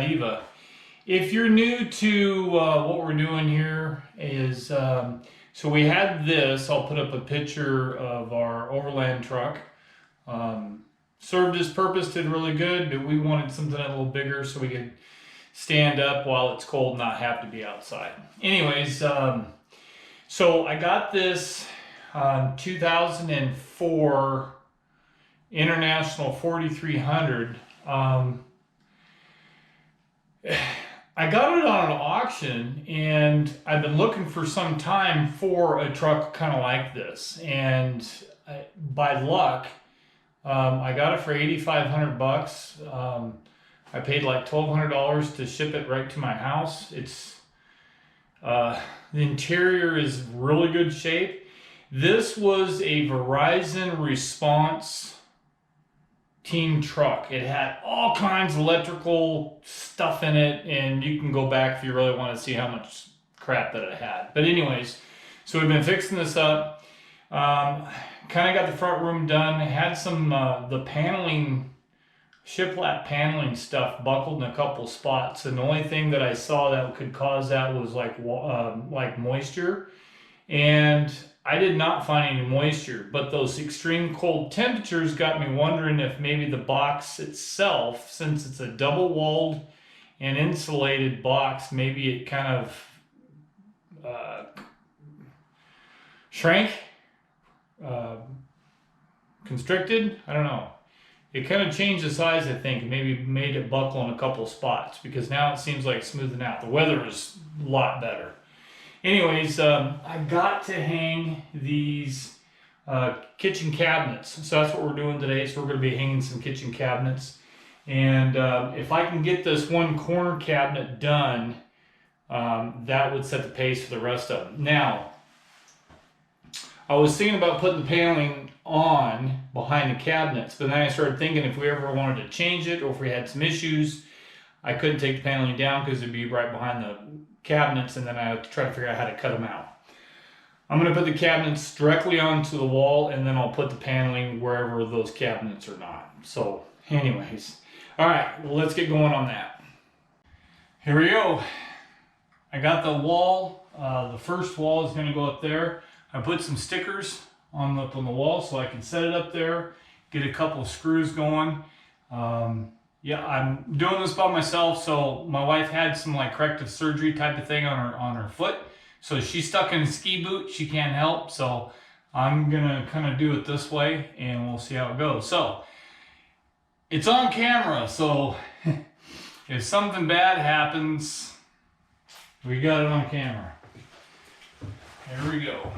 Diva. If you're new to what we're doing here is, so we had this, I'll put up a picture of our overland truck. Served its purpose, did really good, but we wanted something a little bigger so we could stand up while it's cold and not have to be outside. Anyways, so I got this 2004 International 4300. I got it on an auction, and I've been looking for some time for a truck kind of like this. And by luck, I got it for 8,500 bucks. I paid like $1,200 to ship it right to my house. It's the interior is really good shape. This was a Verizon Response team truck. It had all kinds of electrical stuff in it, and you can go back if you really want to see how much crap that it had. But anyways, so we've been fixing this up. Kind of got the front room done. It had some the paneling, shiplap paneling stuff buckled in a couple spots, and the only thing that I saw that could cause that was like moisture, and I did not find any moisture, but those extreme cold temperatures got me wondering if maybe the box itself, since it's a double walled and insulated box, maybe it kind of shrank, constricted. I don't know. It kind of changed the size, I think, and maybe made it buckle in a couple spots, because now it seems like it's smoothing out. The weather is a lot better. Anyways, I got to hang these kitchen cabinets. So that's what we're doing today. So we're going to be hanging some kitchen cabinets. And if I can get this one corner cabinet done, that would set the pace for the rest of them. Now, I was thinking about putting the paneling on behind the cabinets, but then I started thinking if we ever wanted to change it or if we had some issues, I couldn't take the paneling down because it'd be right behind the cabinets, and then I have to try to figure out how to cut them out. I'm going to put the cabinets directly onto the wall, and then I'll put the paneling wherever those cabinets are not. So anyways, all right, well, let's get going on that. Here we go. I got the wall. The first wall is going to go up there. I put some stickers on the wall so I can set it up there, get a couple of screws going. Yeah, I'm doing this by myself, so my wife had some like corrective surgery type of thing on her foot. So she's stuck in a ski boot, she can't help, so I'm gonna kind of do it this way and we'll see how it goes. So, it's on camera, so if something bad happens, we got it on camera. Here we go.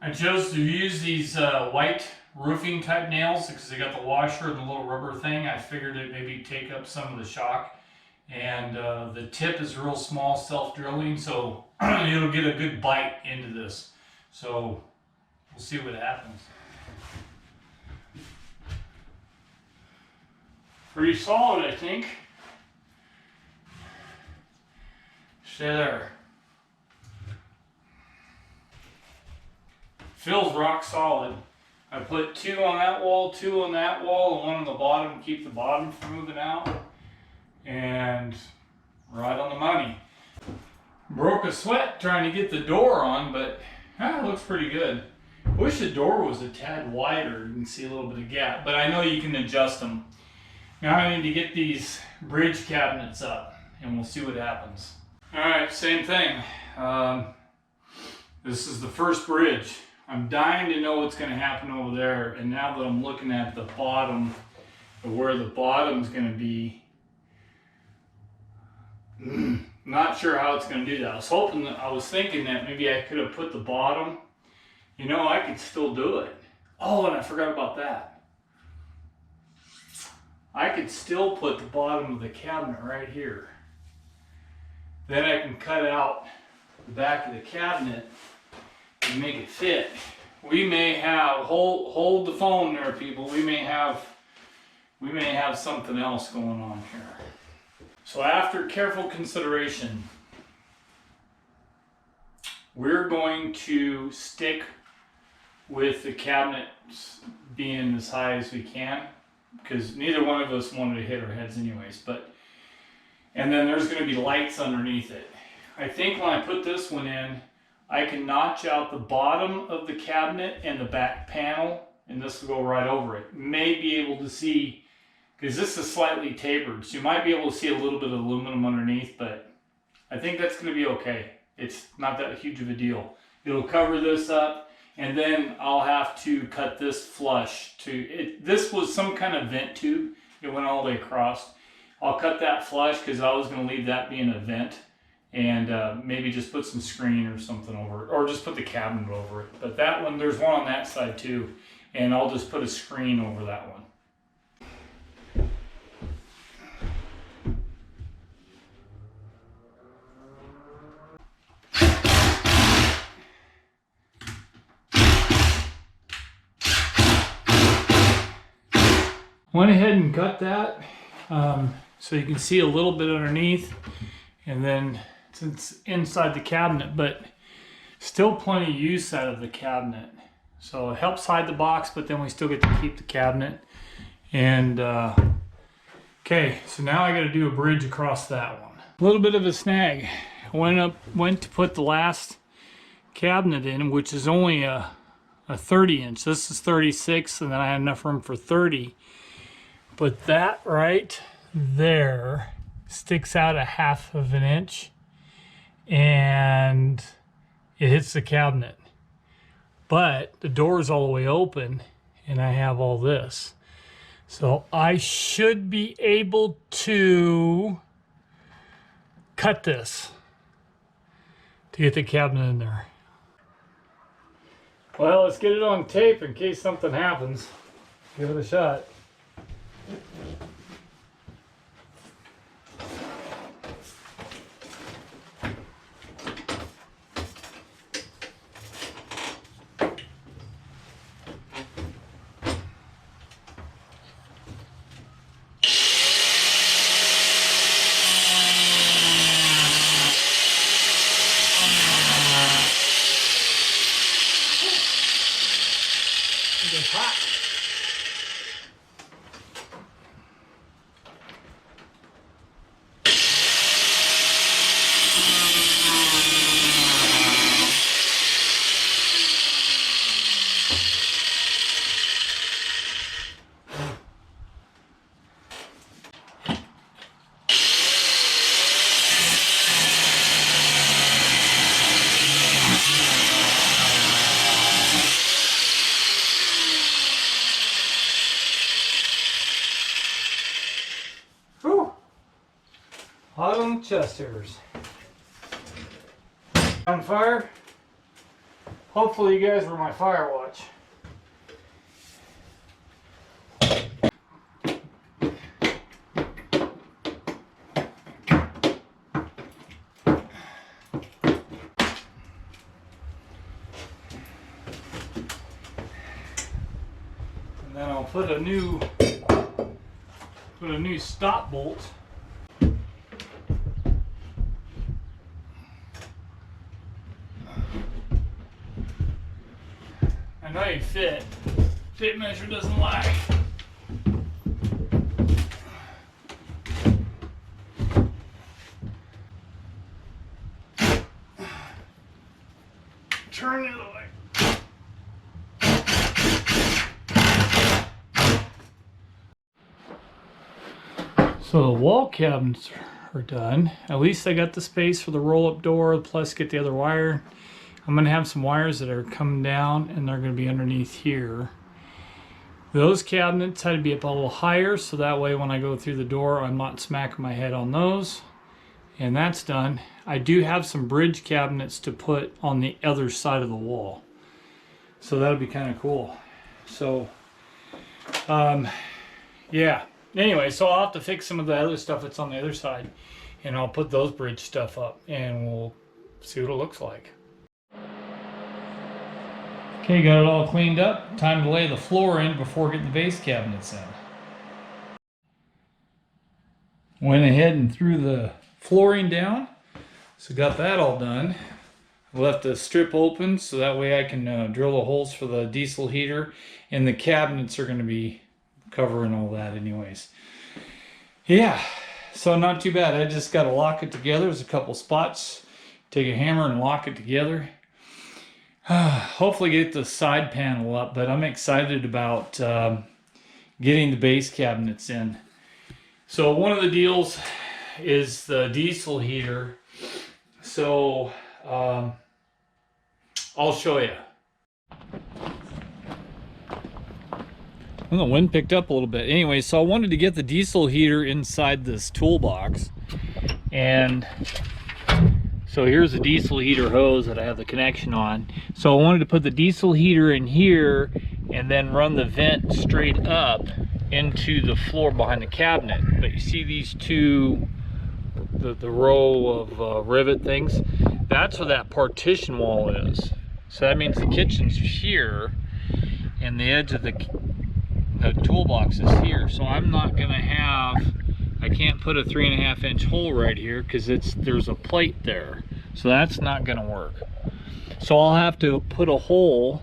I chose to use these white roofing type nails because they got the washer and the little rubber thing. I figured it maybe take up some of the shock, and the tip is real small, self-drilling, so it'll get a good bite into this. So we'll see what happens. Pretty solid, I think. Stay there. Feels rock solid. I put 2 on that wall, 2 on that wall, and 1 on the bottom to keep the bottom from moving out. And right on the money. Broke a sweat trying to get the door on, but it looks pretty good. Wish the door was a tad wider. You can see a little bit of gap, but I know you can adjust them. Now I need to get these bridge cabinets up, and we'll see what happens. All right, same thing. This is the first bridge. I'm dying to know what's going to happen over there, and now that I'm looking at the bottom, where the bottom's going to be, not sure how it's going to do that. I was thinking that maybe I could have put the bottom, I could still do it. Oh, and I forgot about that. I could still put the bottom of the cabinet right here. Then I can cut out the back of the cabinet and make it fit. We may have, hold the phone there, people. We may have something else going on here. So after careful consideration, we're going to stick with the cabinets being as high as we can. because neither one of us wanted to hit our heads anyways. But and then there's going to be lights underneath it. I think when I put this one in, I can notch out the bottom of the cabinet and the back panel, and this will go right over it. May be able to see, because this is slightly tapered, so you might be able to see a little bit of aluminum underneath, but I think that's going to be okay. It's not that huge of a deal. It'll cover this up, and then I'll have to cut this flush to it. This was some kind of vent tube. It went all the way across. I'll cut that flush because I was going to leave that being a vent, and maybe just put some screen or something over it, or just put the cabinet over it. But that one, there's one on that side too, and I'll just put a screen over that one. Went ahead and cut that so you can see a little bit underneath, and then it's inside the cabinet, but still plenty of use out of the cabinet. So it helps hide the box, but then we still get to keep the cabinet. And okay, so now I got to do a bridge across that one. A little bit of a snag. I went to put the last cabinet in, which is only a 30 inch. This is 36, and then I had enough room for 30. But that right there sticks out a 1/2 of an inch, and it hits the cabinet. But the door is all the way open, and I have all this. So I should be able to cut this to get the cabinet in there. Well, let's get it on tape in case something happens. Give it a shot. It's hot. Whew. Hot on the chest hairs. On fire. Hopefully you guys were my fire watch. And then I'll put a new stop bolt. I know you fit. Tape measure doesn't lie. Turn it away. So the wall cabinets are done. At least I got the space for the roll-up door, plus get the other wire. I'm going to have some wires that are coming down, and they're going to be underneath here. Those cabinets had to be up a little higher, so that way when I go through the door, I'm not smacking my head on those. And that's done. I do have some bridge cabinets to put on the other side of the wall. So that'll be kind of cool. So, yeah. Anyway, so I'll have to fix some of the other stuff that's on the other side, and I'll put those bridge stuff up, and we'll see what it looks like. Okay, got it all cleaned up. Time to lay the floor in before getting the base cabinets in. Went ahead and threw the flooring down, so got that all done. Left the strip open so that way I can drill the holes for the diesel heater, and the cabinets are going to be covering all that anyways. Yeah, so not too bad. I just got to lock it together. There's a couple spots. Take a hammer and lock it together. Hopefully get the side panel up, but I'm excited about getting the base cabinets in. So one of the deals is the diesel heater. So I'll show you. Well, the wind picked up a little bit. Anyway, so I wanted to get the diesel heater inside this toolbox. And so here's the diesel heater hose that I have the connection on. So I wanted to put the diesel heater in here and then run the vent straight up into the floor behind the cabinet. But you see these two, the row of rivet things? That's where that partition wall is. So that means the kitchen's here and the edge of the toolbox is here. So I'm not gonna have, I can't put a 3.5 inch hole right here because there's a plate there. So that's not gonna work. So I'll have to put a hole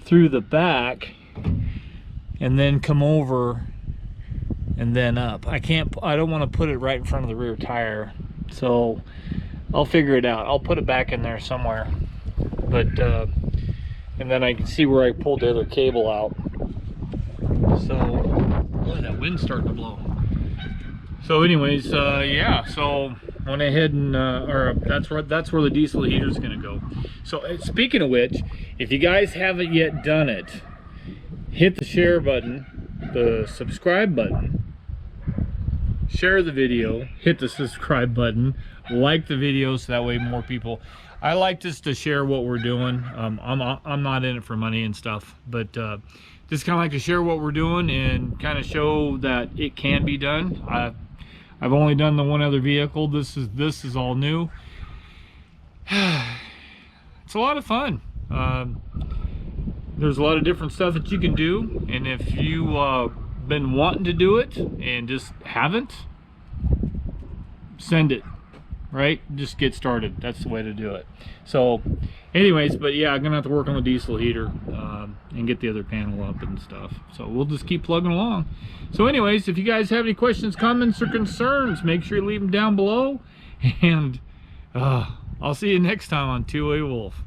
through the back and then come over and then up. I don't want to put it right in front of the rear tire. So I'll figure it out. I'll put it back in there somewhere. But and then I can see where I pulled the other cable out. So, boy, that wind's starting to blow. So anyways, yeah, so went ahead and, that's where the diesel heater is gonna go. So speaking of which, if you guys haven't yet done it, hit the share button, the subscribe button, share the video, hit the subscribe button, like the video so that way more people, I like just to share what we're doing. I'm not in it for money and stuff, but just kind of like to share what we're doing and kind of show that it can be done. I've only done the one other vehicle. This is all new. It's a lot of fun. There's a lot of different stuff that you can do, and if you been wanting to do it and just haven't, send it. Right, just get started. That's the way to do it. So anyways, but yeah, I'm gonna have to work on the diesel heater and get the other panel up and stuff. So we'll just keep plugging along. So anyways, if you guys have any questions, comments, or concerns, make sure you leave them down below, and I'll see you next time on Two-Way Wolf.